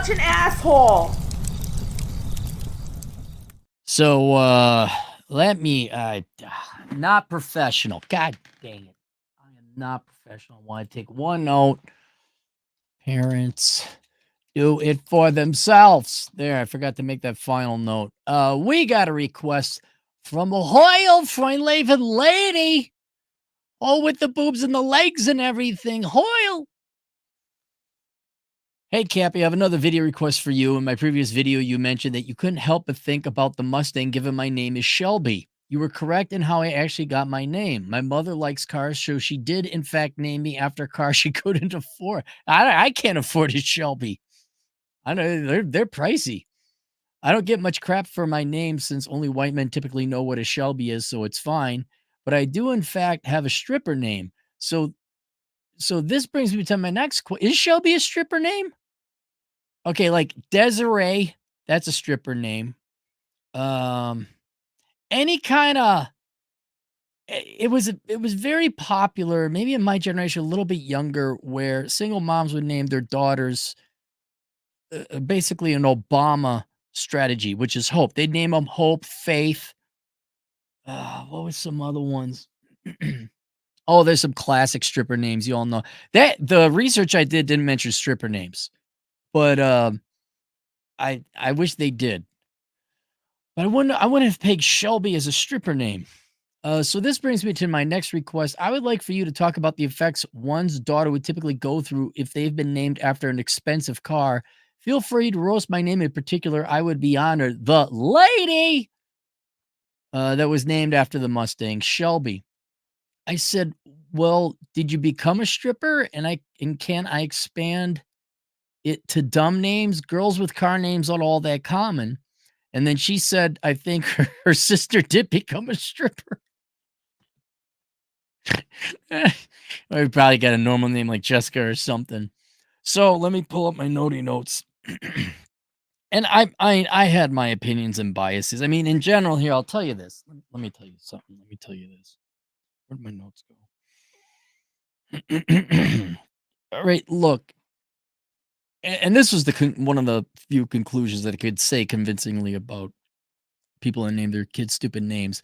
such an asshole. So let me not professional. God dang it. I am not professional. I want to take one note. Parents do it for themselves. There, I forgot to make that final note. We got a request from a Hoyle Freundleben lady. Oh, with the boobs and the legs and everything. Hoyle. Hey, Cappy, I have another video request for you. In my previous video, you mentioned that you couldn't help but think about the Mustang given my name is Shelby. You were correct in how I actually got my name. My mother likes cars, so she did, in fact, name me after a car she couldn't afford. I can't afford a Shelby. I know they're pricey. I don't get much crap for my name since only white men typically know what a Shelby is, so it's fine. But I do, in fact, have a stripper name. So this brings me to my next question. Is Shelby a stripper name? Okay, like Desiree, that's a stripper name. Any kinda it was very popular, maybe in my generation, a little bit younger, where single moms would name their daughters, basically an Obama strategy, which is Hope. They'd name them Hope, Faith. What was some other ones? Oh, there's some classic stripper names you all know. That the research I did didn't mention stripper names, but, I wish they did. But I wouldn't have pegged Shelby as a stripper name. So this brings me to my next request. I would like for you to talk about the effects one's daughter would typically go through if they've been named after an expensive car. Feel free to roast my name in particular. I would be honored. The lady that was named after the Mustang, Shelby. I said, "Well, did you become a stripper? And can I expand it to dumb names? Girls with car names aren't all that common." And then she said, I think her sister did become a stripper. I probably got a normal name like Jessica or something. So let me pull up my notey notes. And I had my opinions and biases. I mean, in general, here I'll tell you this. Let me tell you something. Let me tell you this. Where'd my notes go? All right, look. And this was one of the few conclusions that I could say convincingly about people that name their kids stupid names.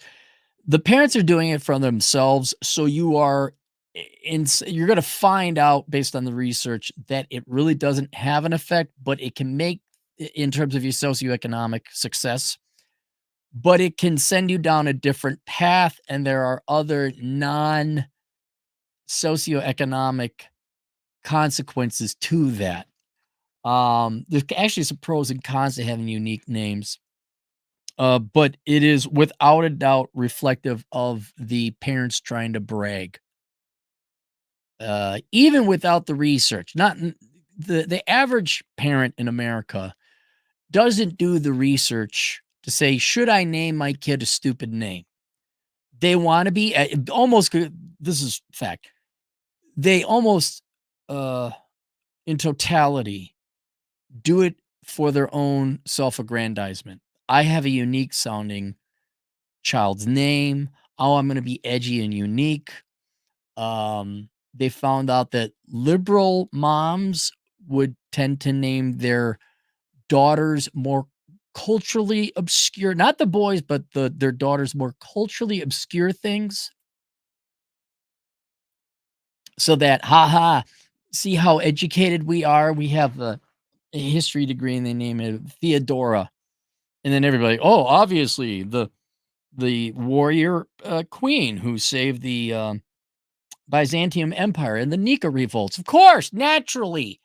The parents are doing it for themselves, so you're gonna find out based on the research that it really doesn't have an effect, but it can make in terms of your socioeconomic success, but it can send you down a different path, and there are other non-socioeconomic consequences to that. There's actually some pros and cons to having unique names. But it is without a doubt reflective of the parents trying to brag. Even without the research, not the average parent in America doesn't do the research to say, should I name my kid a stupid name? They want to be almost. This is fact. They almost, in totality, do it for their own self-aggrandizement. I have a unique sounding child's name. Oh, I'm going to be edgy and unique. They found out that liberal moms would tend to name their daughters more culturally obscure, not the boys, but their daughters more culturally obscure things. So that, haha, see how educated we are. We have a history degree and they name it Theodora. And then everybody, oh, obviously the warrior queen who saved the Byzantium Empire and the Nika revolts. Of course, naturally.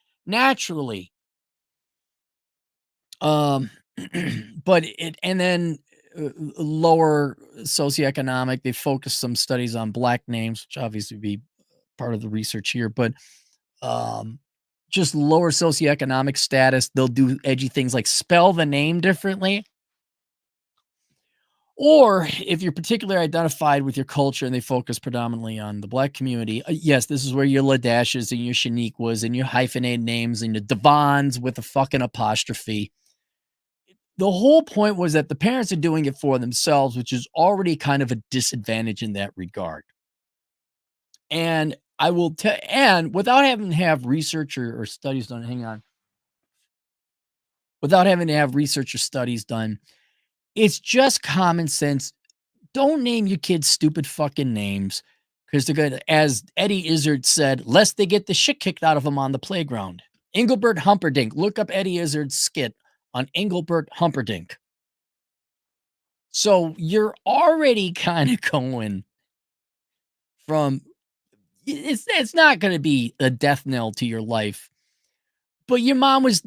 Um, but and then lower socioeconomic. They focus some studies on black names, which obviously would be part of the research here, but um, just lower socioeconomic status. They'll do edgy things like spell the name differently. Or if you're particularly identified with your culture and they focus predominantly on the black community, yes, this is where your Ladashes and your Shaniquas and your hyphenated names and your Devons with a fucking apostrophe. The whole point was that the parents are doing it for themselves, which is already kind of a disadvantage in that regard. And I will tell, and without having to have research or studies done, hang on. without having to have research or studies done. It's just common sense. Don't name your kids stupid fucking names because they're gonna, as Eddie Izzard said, lest they get the shit kicked out of them on the playground. Engelbert Humperdinck. Look up Eddie Izzard's skit on Engelbert Humperdinck. So you're already kind of going from it's not going to be a death knell to your life. But your mom was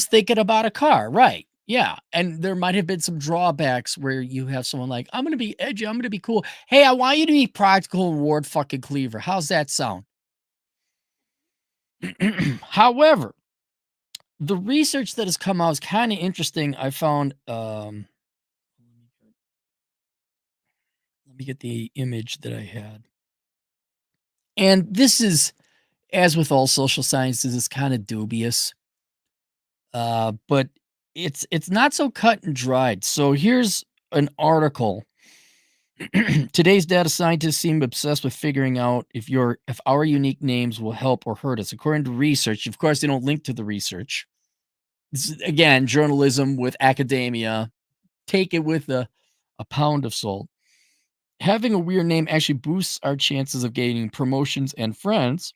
thinking about a car, right? Yeah, and there might have been some drawbacks where you have someone like, "I'm gonna be edgy, I'm gonna be cool. Hey, I want you to be Practical and Ward fucking Cleaver." How's that sound? However, the research that has come out is kinda interesting. I found, let me get the image that I had. And this is, as with all social sciences, it's kinda dubious, but it's not so cut and dried. So here's an article. Today's data scientists seem obsessed with figuring out if our unique names will help or hurt us. According to research, of course, they don't link to the research. This is, again, journalism with academia. Take it with a pound of salt. Having a weird name actually boosts our chances of gaining promotions and friends,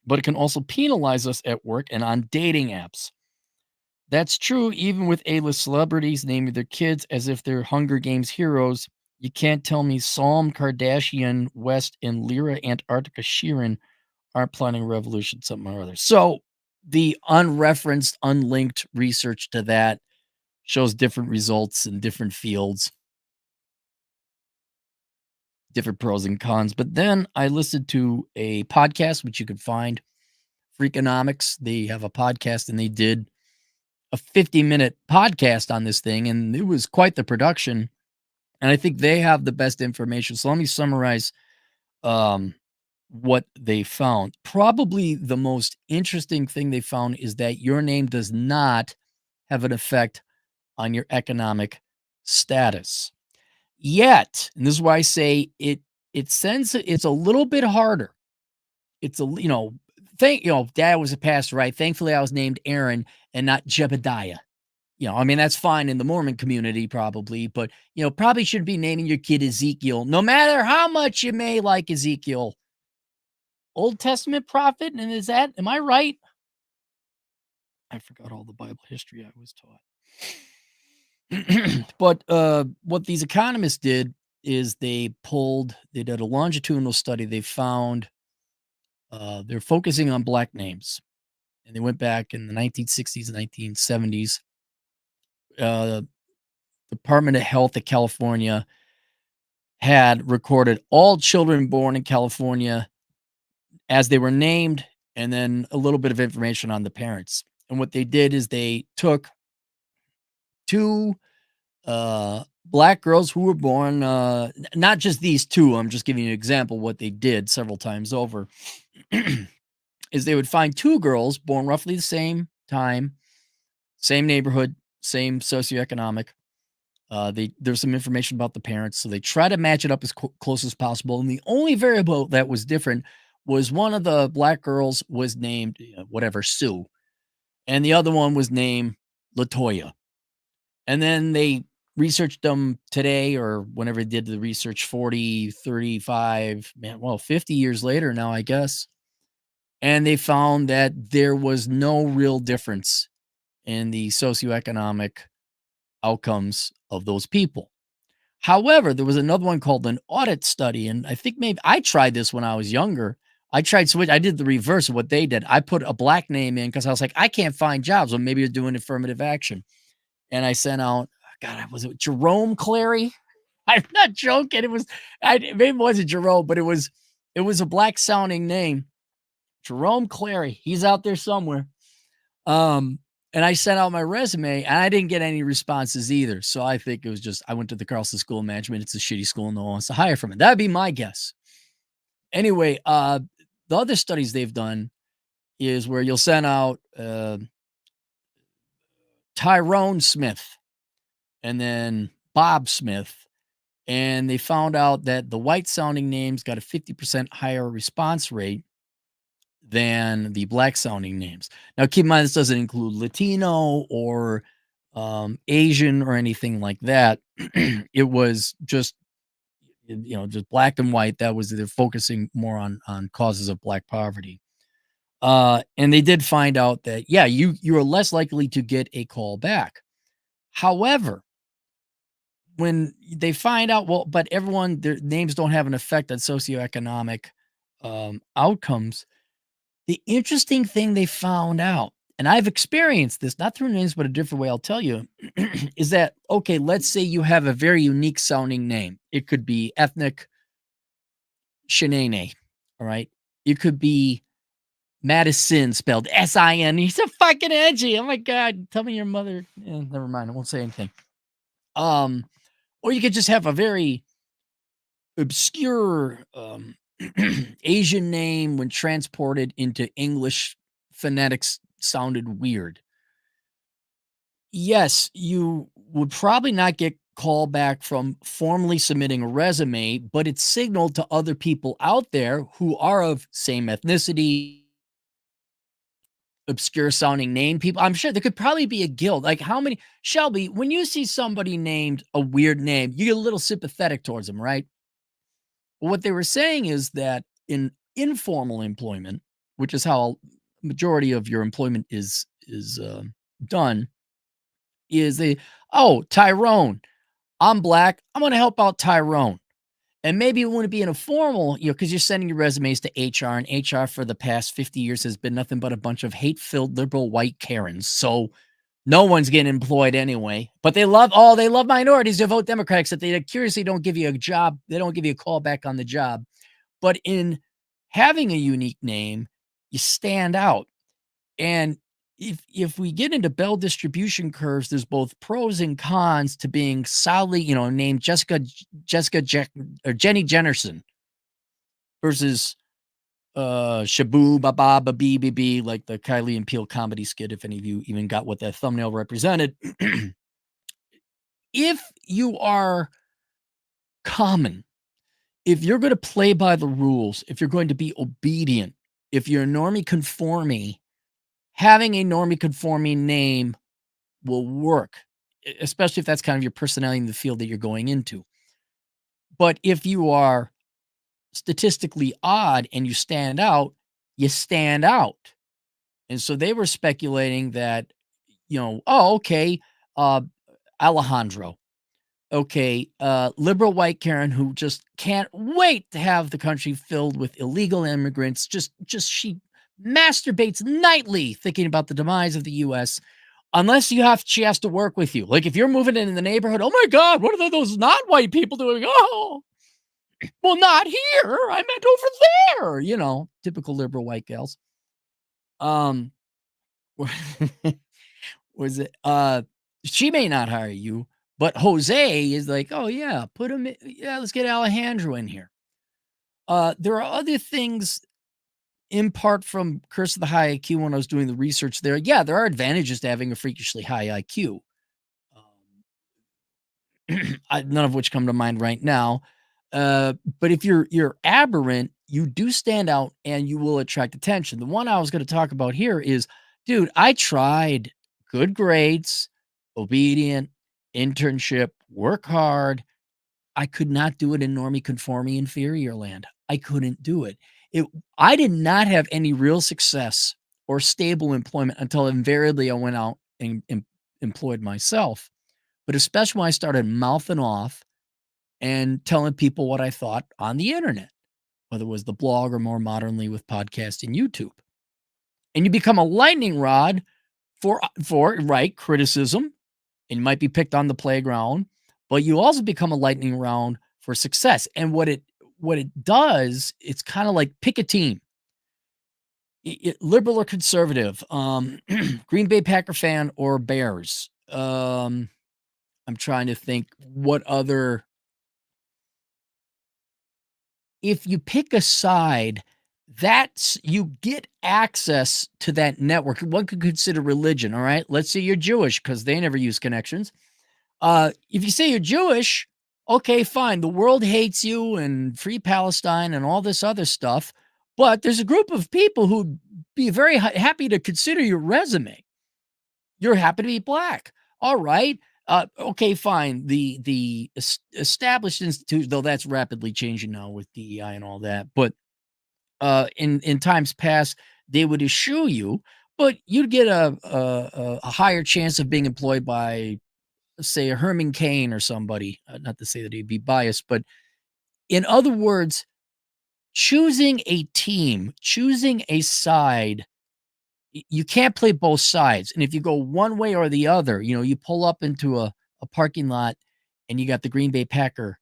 but it can also penalize us at work and on dating apps. That's true even with A-list celebrities naming their kids as if they're Hunger Games heroes. You can't tell me Psalm Kardashian West and Lyra Antarctica Sheeran aren't planning a revolution, something or other. So the unreferenced, unlinked research to that shows different results in different fields, different pros and cons. But then I listened to a podcast, which you can find, Freakonomics. They have a podcast and they did a 50-minute podcast on this thing, and it was quite the production. And I think they have the best information. So let me summarize um, what they found. Probably the most interesting thing they found is that your name does not have an effect on your economic status. Yet, and this is why I say it's a little bit harder. It's a dad was a pastor, right? Thankfully, I was named Aaron and not Jebediah. I mean, that's fine in the Mormon community probably, but, probably shouldn't be naming your kid Ezekiel, no matter how much you may like Ezekiel. Old Testament prophet, and am I right? I forgot all the Bible history I was taught. But, what these economists did is they did a longitudinal study. They found, they're focusing on black names, and they went back in the 1960s and 1970s. Uh, Department of Health of California had recorded all children born in California as they were named, and then a little bit of information on the parents. And what they did is they took two black girls who were born, not just these two, I'm just giving you an example. What they did several times over is they would find two girls born roughly the same time, same neighborhood, same socioeconomic. There's some information about the parents, so they try to match it up as close as possible. And the only variable that was different was one of the black girls was named whatever Sue, and the other one was named Latoya. And then they researched them today or whenever they did the research 40, 35, man, well, 50 years later now, I guess. And they found that there was no real difference in the socioeconomic outcomes of those people. However, there was another one called an audit study, and I think maybe I tried this when I was younger. I did the reverse of what they did. I put a black name in because I was like, I can't find jobs. Well, maybe you're doing affirmative action. And I sent out, God, was it Jerome Clary? I'm not joking. Maybe it wasn't Jerome, but it was a black sounding name. Jerome Clary. He's out there somewhere. Um, and I sent out my resume and I didn't get any responses either. So I think it was just I went to the Carlson School of Management. It's a shitty school and no one wants to hire from it. That'd be my guess. Anyway, the other studies they've done is where you'll send out Tyrone Smith and then Bob Smith. And they found out that the white sounding names got a 50% higher response rate than the black sounding names. Now, keep in mind, this doesn't include Latino or Asian or anything like that. It was just, just black and white. That was, they're focusing more on causes of black poverty. And they did find out that, yeah, you are less likely to get a call back. However, when they find out, well, but everyone, their names don't have an effect on socioeconomic outcomes. The interesting thing they found out, and I've experienced this not through names, but a different way, I'll tell you, is that, okay, let's say you have a very unique sounding name. It could be ethnic Shanae, all right? It could be Madison spelled S-I-N. He's so fucking edgy. Oh my God. Tell me your mother. Never mind. I won't say anything. Um, or you could just have a very obscure Asian name when transported into English phonetics sounded weird. Yes, you would probably not get call back from formally submitting a resume, but it's signaled to other people out there who are of same ethnicity, obscure sounding name people. I'm sure there could probably be a guild. Like how many Shelby, when you see somebody named a weird name, you get a little sympathetic towards them, right? What they were saying is that in informal employment, which is how majority of your employment is done, is they, oh, Tyrone, I'm black, I'm going to help out Tyrone. And maybe it wouldn't be in a formal, because you're sending your resumes to HR, and HR for the past 50 years has been nothing but a bunch of hate-filled liberal white Karens. So no one's getting employed anyway. But they love minorities. They vote Democratic, except they curiously don't give you a job. They don't give you a call back on the job. But in having a unique name, you stand out. And if we get into Bell distribution curves, there's both pros and cons to being solidly, named or Jenny Jennerson versus Shabu Baba Babi Bibi, like the Kylie and Peele comedy skit, if any of you even got what that thumbnail represented. If you are common, if you're going to play by the rules, if you're going to be obedient, if you're normie conforming, having a normie conforming name will work, especially if that's kind of your personality in the field that you're going into. But if you are statistically odd and you stand out, you stand out. And so they were speculating that, oh, okay, uh, Alejandro. Okay, liberal white Karen who just can't wait to have the country filled with illegal immigrants. Just she masturbates nightly thinking about the demise of the US unless she has to work with you. Like if you're moving in the neighborhood, oh my God, what are those non-white people doing? Oh, well, not here. I meant over there, typical liberal white gals. Um, was it she may not hire you, but Jose is like, oh yeah, put him in, yeah, let's get Alejandro in here. There are other things in part from Curse of the High IQ when I was doing the research there. Yeah, there are advantages to having a freakishly high IQ. None of which come to mind right now. But if you're aberrant, you do stand out and you will attract attention. The one I was going to talk about here is, dude, I tried good grades, obedient, internship, work hard. I could not do it in normie conforming inferior land. I couldn't do it. I did not have any real success or stable employment until invariably I went out and employed myself. But especially when I started mouthing off and telling people what I thought on the internet, whether it was the blog or more modernly with podcasting YouTube. And you become a lightning rod for right criticism, and you might be picked on the playground, but you also become a lightning round for success. And what it does, it's kind of like pick a team. Liberal or conservative, Green Bay Packer fan or Bears. I'm trying to think what other, if you pick a side, that's you get access to that network. One could consider religion, all right? Let's say you're Jewish because they never use connections. If you say you're Jewish, okay, fine. The world hates you and free Palestine and all this other stuff. But there's a group of people who'd be very happy to consider your resume. You're happy to be black. All right. Okay, fine. The established institute, though that's rapidly changing now with DEI and all that. But in times past, they would eschew you, but you'd get a higher chance of being employed by, say, a Herman Cain or somebody. Not to say that he'd be biased, but in other words, choosing a team, choosing a side, you can't play both sides. And if you go one way or the other, you pull up into a parking lot and you got the Green Bay Packer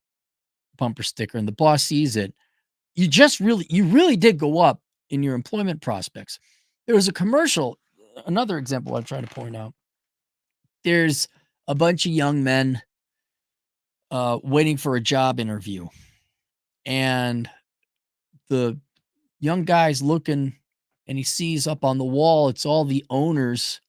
bumper sticker and the boss sees it, you really did go up in your employment prospects. There was a commercial, another example I'm trying to point out. There's a bunch of young men waiting for a job interview, and the young guy's looking, and he sees up on the wall, it's all the owners,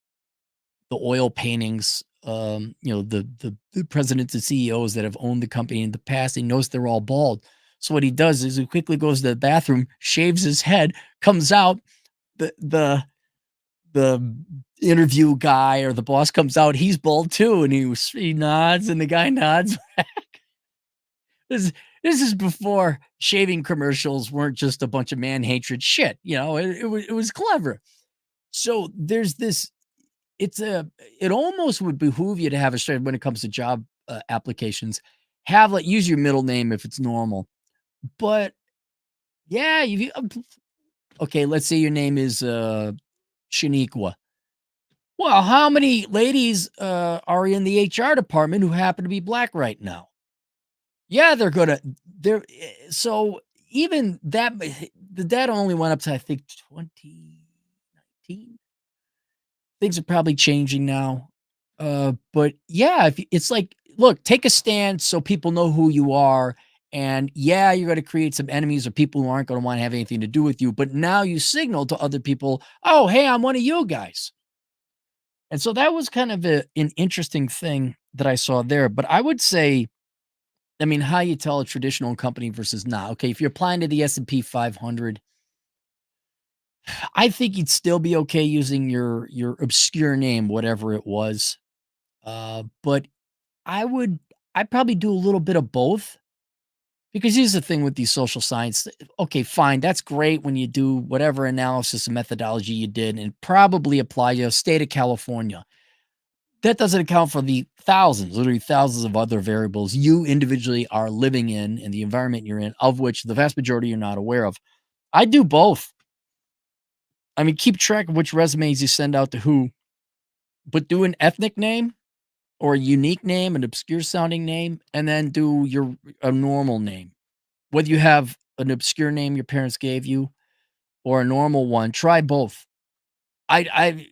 the oil paintings, the presidents and CEOs that have owned the company in the past. He knows they're all bald. So what he does is he quickly goes to the bathroom, shaves his head, comes out, the interview guy or the boss comes out, he's bald too, and he nods, and the guy nods back. This this is before shaving commercials weren't just a bunch of man hatred shit. It was clever. So there's this. It almost would behoove you to have a straight when it comes to job applications. Have like use your middle name if it's normal, but yeah, okay. Let's say your name is Shaniqua. Well, how many ladies are in the HR department who happen to be black right now? Yeah, so even that the data only went up to, I think, 2019. Things are probably changing now. But yeah, if it's like, look, take a stand so people know who you are. And yeah, you're going to create some enemies or people who aren't going to want to have anything to do with you. But now you signal to other people, oh, hey, I'm one of you guys. And so that was kind of an interesting thing that I saw there. But I would say, I mean, how you tell a traditional company versus not. Okay, if you're applying to the S&P 500, I think you'd still be okay using your obscure name, whatever it was. But I would I'd probably do a little bit of both, because here's the thing with these social science. Okay, fine, that's great when you do whatever analysis and methodology you did and probably apply, state of California. That doesn't account for the thousands, literally thousands of other variables you individually are living in and the environment you're in, of which the vast majority you're not aware of. I do both. I mean, keep track of which resumes you send out to who, but do an ethnic name or a unique name, an obscure sounding name, and then do a normal name. Whether you have an obscure name your parents gave you or a normal one, try both. I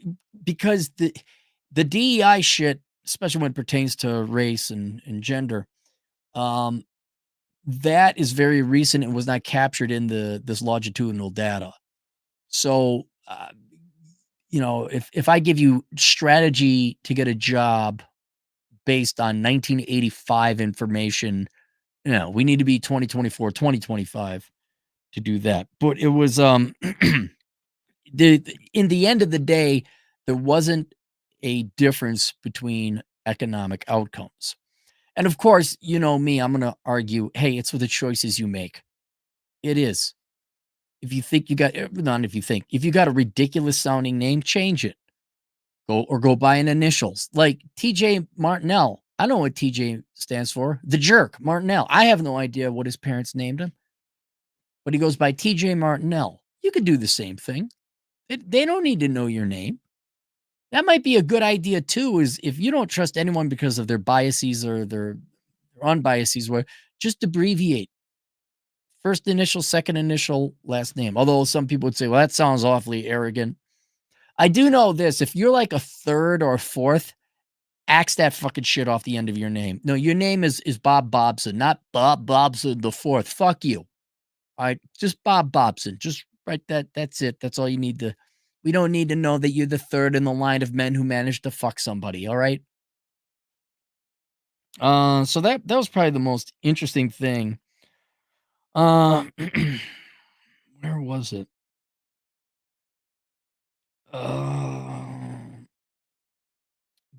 because the DEI shit, especially when it pertains to race and gender, um, that is very recent and was not captured in this longitudinal data. So, if I give you strategy to get a job based on 1985 information, we need to be 2024, 2025 to do that. But it was in the end of the day, there wasn't a difference between economic outcomes. And of course, you know me, I'm going to argue, hey, it's for the choices you make. It is. If you think you got, not if you think, if you got a ridiculous sounding name, change it. Go buy an initials like TJ Martinell. I know what TJ stands for. The jerk, Martinell. I have no idea what his parents named him, but he goes by TJ Martinell. You could do the same thing. They don't need to know your name. That might be a good idea too, is if you don't trust anyone because of their biases or their unbiases, where just abbreviate first initial, second initial, last name. Although some people would say, well, that sounds awfully arrogant. I do know this. If you're like a third or fourth, axe that fucking shit off the end of your name. No, your name is Bob Bobson, not Bob Bobson the fourth. Fuck you. All right, just Bob Bobson. Just write that. That's it. That's all you need to. We don't need to know that you're the third in the line of men who managed to fuck somebody. All right. So that was probably the most interesting thing. What Where was it? Uh,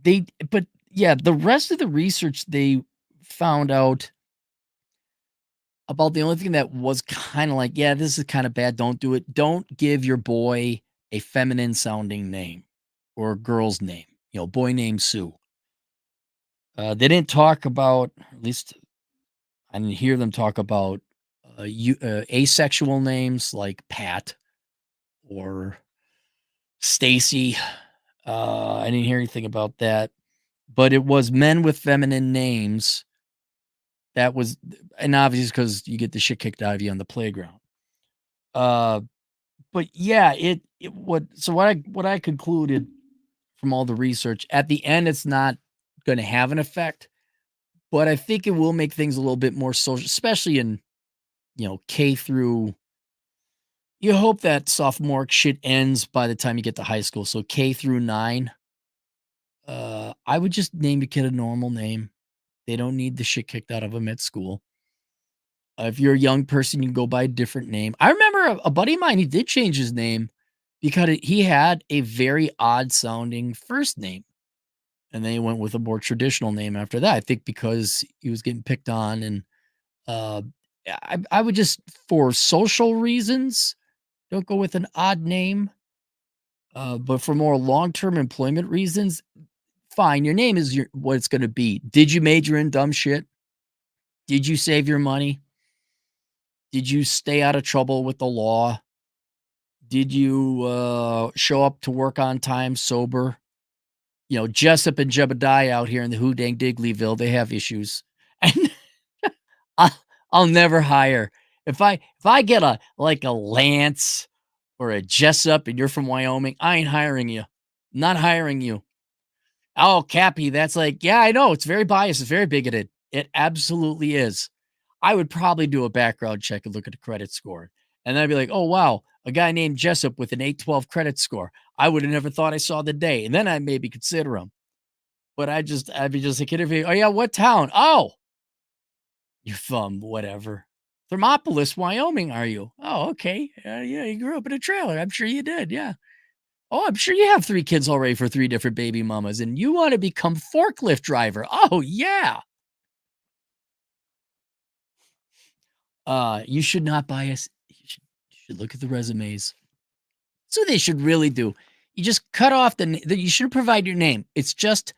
they but yeah, the rest of the research they found out about the only thing that was kinda like, "Yeah, this is kinda bad, don't do it." Don't give your boy a feminine sounding name or a girl's name, boy named Sue. They didn't talk about, at least I didn't hear them talk about, asexual names like Pat or Stacy. I didn't hear anything about that, but it was men with feminine names that was, and obviously because you get the shit kicked out of you on the playground. Uh, but yeah, it what so what I concluded from all the research, at the end, it's not gonna have an effect, but I think it will make things a little bit more social, especially in, K through, you hope that sophomore shit ends by the time you get to high school, so K through 9, I would just name the kid a normal name. They don't need the shit kicked out of them at school. If you're a young person, you can go by a different name. I remember a buddy of mine, he did change his name because he had a very odd sounding first name. And then he went with a more traditional name after that. I think because he was getting picked on, and uh, I would just, for social reasons, don't go with an odd name. But for more long-term employment reasons, fine. Your name is what it's going to be. Did you major in dumb shit? Did you save your money? Did you stay out of trouble with the law? Did you show up to work on time sober? Jessup and Jebediah out here in the Houdang Digleyville, they have issues. And I I'll never hire. If I get a Lance or a Jessup and you're from Wyoming, I ain't hiring you. Not hiring you. Oh, Cappy, that's like, yeah, I know. It's very biased. It's very bigoted. It absolutely is. I would probably do a background check and look at the credit score. And then I'd be like, oh, wow, a guy named Jessup with an 812 credit score. I would have never thought I saw the day. And then I'd maybe consider him. But I'd be just like, interview. Oh, yeah, what town? Oh, you're from whatever. Thermopolis, Wyoming, are you? Oh, okay. Yeah, you grew up in a trailer. I'm sure you did. Yeah. Oh, I'm sure you have 3 kids already for 3 different baby mamas, and you wanna become forklift driver. Oh, yeah. You should not bias, you should look at the resumes. So they should really do. You just cut off you shouldn't provide your name. It's just,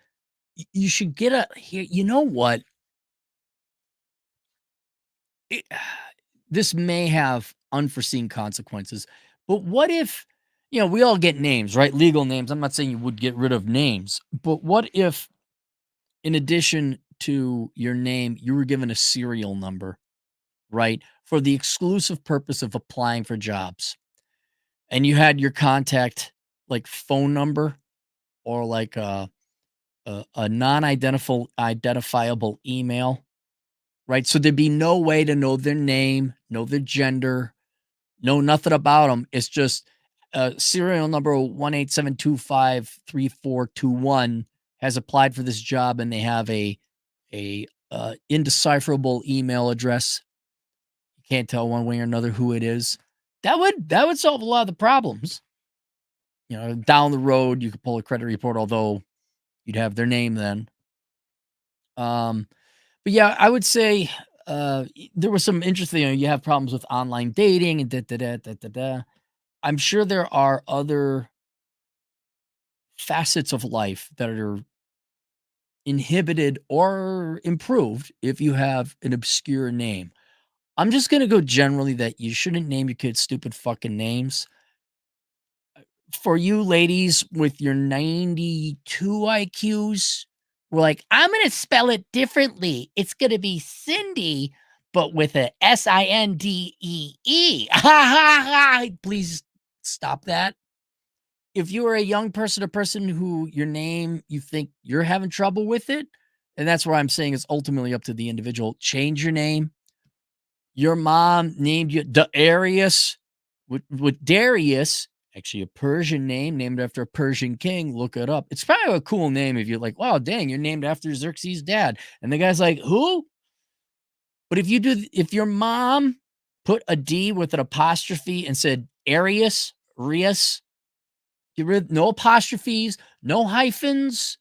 you should get a here, you know what? It this may have unforeseen consequences, but what if, we all get names, right? Legal names. I'm not saying you would get rid of names, but what if, in addition to your name, you were given a serial number, right? For the exclusive purpose of applying for jobs. And you had your contact, like, phone number, or like a non-identifiable email, right? So there'd be no way to know their name, know their gender, know nothing about them. It's just serial number 187253421 has applied for this job, and they have a indecipherable email address. You can't tell one way or another who it is. That would solve a lot of the problems. Down the road, you could pull a credit report, although you'd have their name then. Um, but yeah, I would say there was some interesting. You have problems with online dating and da da da da da da. I'm sure there are other facets of life that are inhibited or improved if you have an obscure name. I'm just gonna go generally that you shouldn't name your kids stupid fucking names. For you ladies with your 92 IQs, we're like, I'm gonna spell it differently. It's gonna be Cindy, but with a Sindee. Ha ha ha. Please stop that. If you are a young person, a person who your name, you think you're having trouble with it, and that's where I'm saying it's ultimately up to the individual. Change your name. Your mom named you Darius, with Darius, actually a Persian name named after a Persian king. Look it up. It's probably a cool name if you're like, wow, dang, you're named after Xerxes' dad. And the guy's like, who? But if your mom put a D with an apostrophe and said Arius, Rius. Get rid no apostrophes, no hyphens.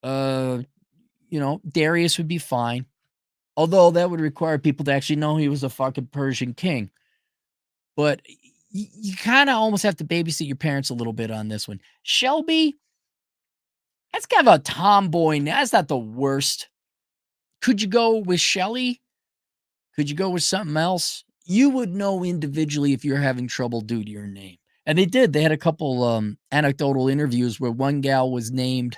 Uh, Darius would be fine. Although that would require people to actually know he was a fucking Persian king. But you kind of almost have to babysit your parents a little bit on this one. Shelby, that's kind of a tomboy. That's not the worst. Could you go with Shelly? Could you go with something else? You would know individually if you're having trouble due to your name. And they did. They had a couple anecdotal interviews where one gal was named,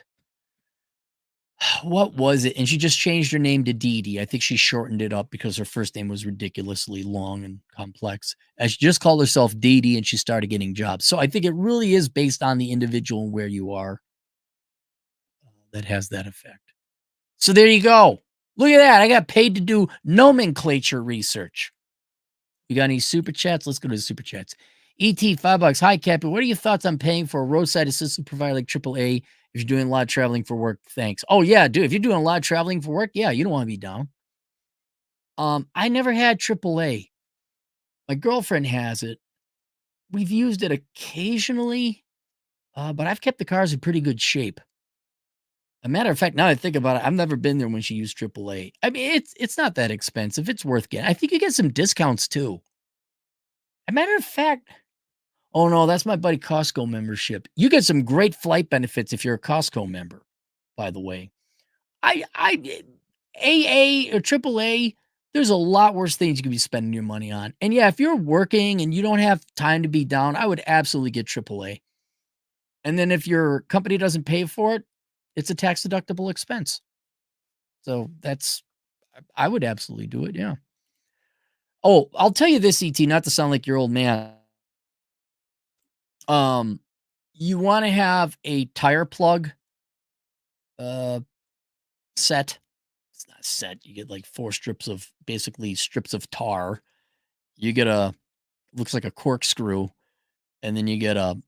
what was it? And she just changed her name to Dee Dee. I think she shortened it up because her first name was ridiculously long and complex. And she just called herself Dee Dee and she started getting jobs. So I think it really is based on the individual and where you are that has that effect. So there you go. Look at that. I got paid to do nomenclature research. You got any super chats? Let's go to the super chats. ET, $5. Hi, Cappy. What are your thoughts on paying for a roadside assistance provider like AAA if you're doing a lot of traveling for work? Thanks. Oh, yeah, dude. If you're doing a lot of traveling for work, yeah, you don't want to be down. I never had AAA. My girlfriend has it. We've used it occasionally, but I've kept the cars in pretty good shape. A matter of fact, now I think about it, I've never been there when she used AAA. I mean, it's not that expensive. It's worth getting. I think you get some discounts too. A matter of fact, oh no, that's my buddy Costco membership. You get some great flight benefits if you're a Costco member, by the way. I AA or AAA, there's a lot worse things you could be spending your money on. And yeah, if you're working and you don't have time to be down, I would absolutely get AAA. And then if your company doesn't pay for it, it's a tax deductible expense. So I would absolutely do it. Yeah. Oh, I'll tell you this, ET, not to sound like your old man. Um, you want to have a tire plug uh set. It's not set. You get like four strips of basically strips of tar. You get looks like a corkscrew, and then you get a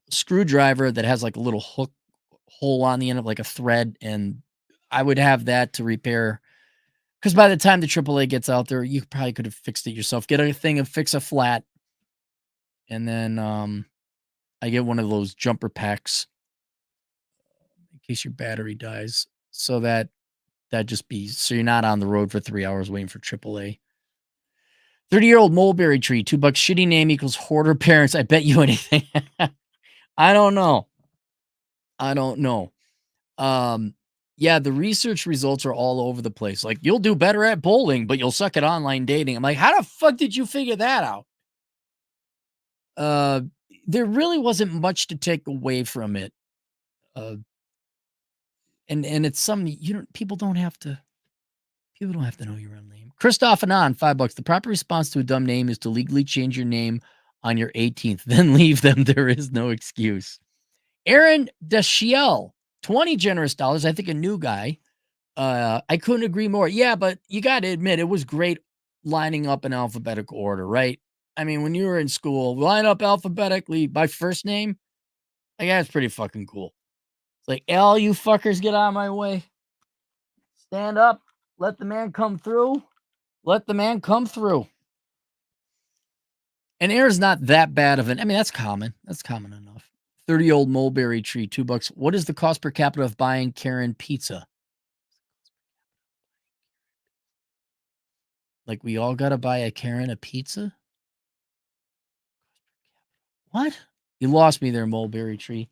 screwdriver that has like a little hook hole on the end of like a thread. And I would have that to repair because by the time the AAA gets out there, you probably could have fixed it yourself. Get a thing and fix a flat. And then I get one of those jumper packs in case your battery dies. So that just be so you're not on the road for 3 hours waiting for AAA. 30-year-old mulberry tree, $2. Shitty name equals hoarder parents. I bet you anything. I don't know. I don't know. Yeah, the research results are all over the place. Like, you'll do better at bowling, but you'll suck at online dating. I'm like, how the fuck did you figure that out? Uh, there really wasn't much to take away from it. Uh, and it's something people don't have to know your real name. Christoph Anon, $5. The proper response to a dumb name is to legally change your name on your 18th, then leave them. There is no excuse. Aaron Deschiel, 20 generous dollars. I think a new guy. I couldn't agree more. Yeah, but you got to admit, it was great lining up in alphabetical order, right? I mean, when you were in school, line up alphabetically by first name. Like, that's pretty fucking cool. It's like, L, you fuckers, get out of my way. Stand up. Let the man come through. Let the man come through. And air's not that bad of an. I mean, that's common. That's common enough. 30-old mulberry tree, $2. What is the cost per capita of buying Karen pizza? Like, we all got to buy a Karen a pizza? What? You lost me there, mulberry tree.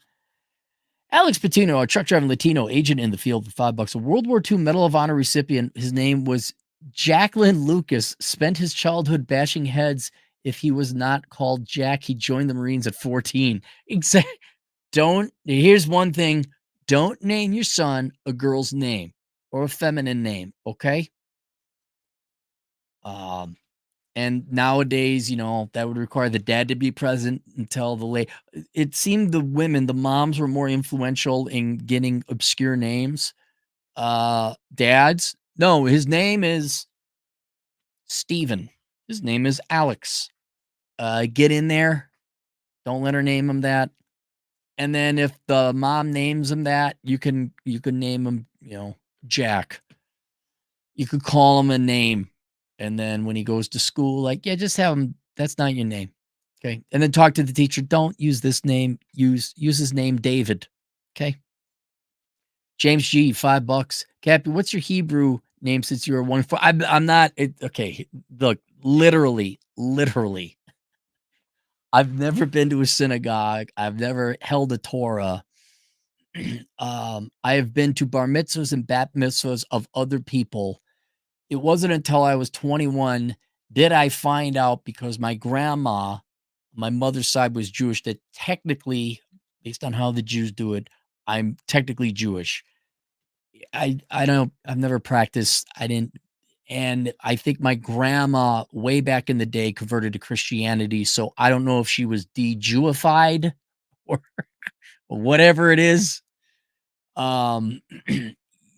Alex Patino, a truck driving Latino agent in the field for $5. A World War II Medal of Honor recipient. His name was Jacqueline Lucas. Spent his childhood bashing heads. If he was not called Jack, he joined the Marines at 14. Exactly. Here's one thing. Don't name your son a girl's name or a feminine name, okay? And nowadays, that would require the dad to be present until it seemed the moms were more influential in getting obscure names. Dads, no, his name is Steven. His name is Alex. Get in there. Don't let her name him that. And then if the mom names him that, you can name him, Jack. You could call him a name. And then when he goes to school, like, yeah, just have him, that's not your name. Okay. And then talk to the teacher. Don't use this name. Use his name, David. Okay. James G, $5. Cappy, what's your Hebrew name since you're one for? I'm not okay. Look, literally, I've never been to a synagogue. I've never held a Torah. I have been to bar mitzvahs and bat mitzvahs of other people. It wasn't until I was 21 did I find out, because my grandma, my mother's side was Jewish, that technically, based on how the Jews do it, I'm technically Jewish. I've never practiced. I didn't, and I think my grandma way back in the day converted to Christianity, so I don't know if she was de-Jewified or whatever it is. Um,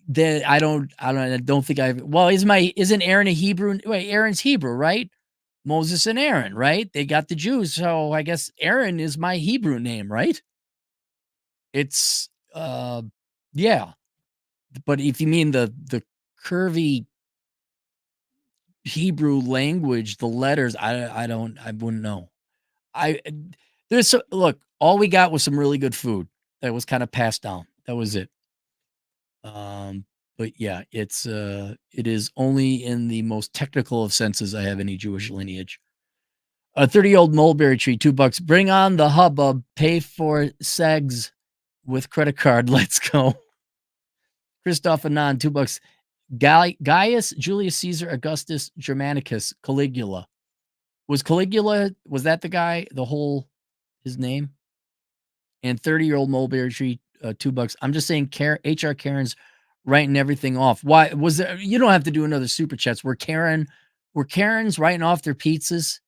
that I don't think I've well, isn't Aaron a Hebrew? Wait, Aaron's Hebrew, right? Moses and Aaron, right? They got the Jews, so I guess Aaron is my Hebrew name, right? It's, yeah, but if you mean the curvy Hebrew language, the letters, I wouldn't know. I there's so look, all we got was some really good food that was kinda passed down. That was it. Um, but yeah, it is only in the most technical of senses I have any Jewish lineage. A 30-year-old mulberry tree, $2. Bring on the hubbub. Pay for segs with credit card. Let's go. Christoph Anon, $2. Gaius Julius Caesar Augustus Germanicus Caligula. Was that the guy, the whole his name? And 30-year-old mulberry tree, $2. I'm just saying HR Karen's writing everything off. Why was there, you don't have to do another super chats. Were Karens writing off their pizzas?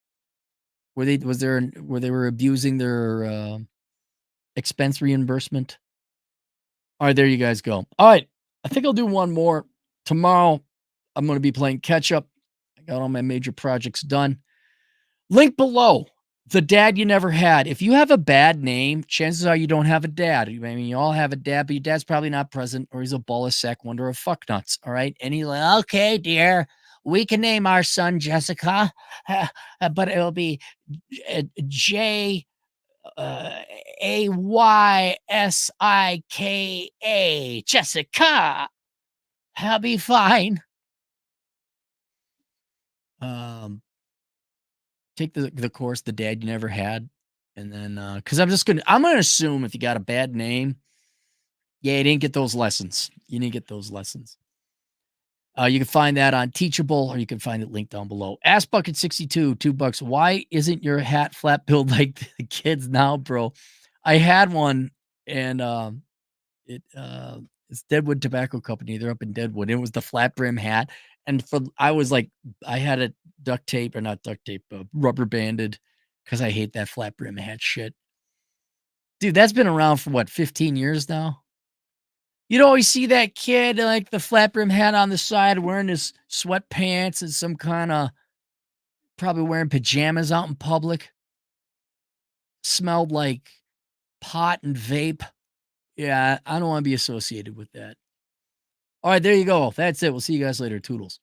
Were they were abusing their expense reimbursement? All right, there you guys go. All right, I think I'll do one more tomorrow. I'm going to be playing catch up. I got all my major projects done. Link below. The dad you never had. If you have a bad name, chances are you don't have a dad. I mean, you all have a dad, but your dad's probably not present, or he's a ball of sack wonder of fuck nuts. All right. And he's like, okay, dear, we can name our son Jessica, but it'll be J Aysika. Jessica. I'll be fine. Um, Take the course, The Dad You Never Had, and then, because I'm gonna assume if you got a bad name, yeah, you didn't get those lessons. You didn't get those lessons. You can find that on Teachable, or you can find it linked down below. Ask Bucket 62, $2. Why isn't your hat flat billed like the kids now, bro? I had one, and, it's Deadwood Tobacco Company. They're up in Deadwood. It was the flat brim hat, and I was like, I had it duct tape, or not duct tape, rubber banded, because I hate that flat brim hat shit. Dude, that's been around for what, 15 years now? You'd always see that kid, like the flat brim hat on the side, wearing his sweatpants and some kind of probably wearing pajamas out in public. Smelled like pot and vape. Yeah, I don't want to be associated with that. All right, there you go. That's it. We'll see you guys later. Toodles.